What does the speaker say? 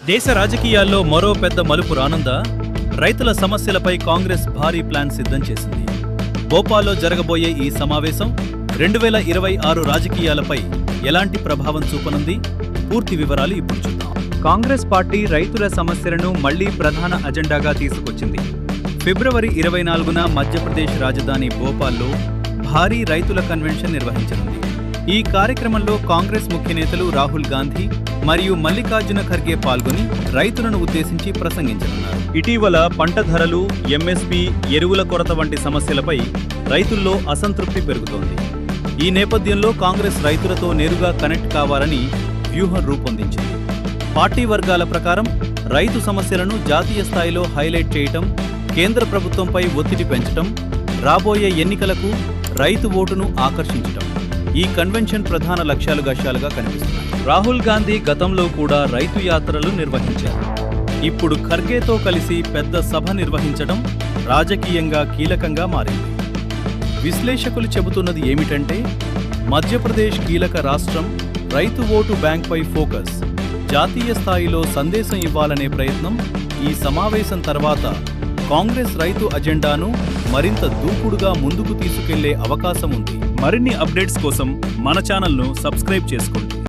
దేశ రాజకీయాల్లో మరో పెద్ద మలుపు రానుందా? రైతుల సమస్యలపై కాంగ్రెస్ భారీ ప్లాన్ సిద్ధం చేసింది. భోపాల్లో జరగబోయే ఈ సమావేశం 2026 రాజకీయాలపై ఎలాంటి ప్రభావం చూపనుంది? పూర్తి వివరాలు ఇప్పుడు చూద్దాం. కాంగ్రెస్ పార్టీ రైతుల సమస్యలను మళ్లీ ప్రధాన అజెండాగా తీసుకొచ్చింది. ఫిబ్రవరి 24న మధ్యప్రదేశ్ రాజధాని భోపాల్లో భారీ రైతుల కన్వెన్షన్ నిర్వహించనుంది. ఈ కార్యక్రమంలో కాంగ్రెస్ ముఖ్య నేతలు రాహుల్ గాంధీ మరియు మల్లికార్జున ఖర్గే పాల్గొని రైతులను ఉద్దేశించి ప్రసంగించనున్నారు. ఇటీవల పంట ధరలు, ఎంఎస్పీ, ఎరువుల కొరత వంటి సమస్యలపై రైతుల్లో అసంతృప్తి పెరుగుతోంది. ఈ నేపథ్యంలో కాంగ్రెస్ రైతులతో నేరుగా కనెక్ట్ కావాలని వ్యూహం రూపొందించింది. పార్టీ వర్గాల ప్రకారం రైతు సమస్యలను జాతీయ స్థాయిలో హైలైట్ చేయటం, కేంద్ర ప్రభుత్వంపై ఒత్తిడి పెంచటం, రాబోయే ఎన్నికలకు రైతు ఓటును ఆకర్షించటం ఈ కన్వెన్షన్ ప్రధాన లక్ష్యాలుగా కనిపిస్తున్నాయి. రాహుల్ గాంధీ గతంలో కూడా రైతు యాత్రలు నిర్వహించారు. ఇప్పుడు ఖర్గేతో కలిసి పెద్ద సభ నిర్వహించడం రాజకీయంగా కీలకంగా మారింది. విశ్లేషకులు చెబుతున్నది ఏమిటంటే, మధ్యప్రదేశ్ కీలక రాష్ట్రం, రైతు ఓటు బ్యాంక్పై ఫోకస్, జాతీయ స్థాయిలో సందేశం ఇవ్వాలనే ప్రయత్నం ఈ సమావేశం తర్వాత కాంగ్రెస్ రైతు అజెండాను మరింత దూకుడుగా ముందుకు తీసుకెళ్లే అవకాశం ఉంది. మరిన్ని అప్డేట్స్ కోసం మన ఛానల్ను సబ్స్క్రైబ్ చేసుకోండి.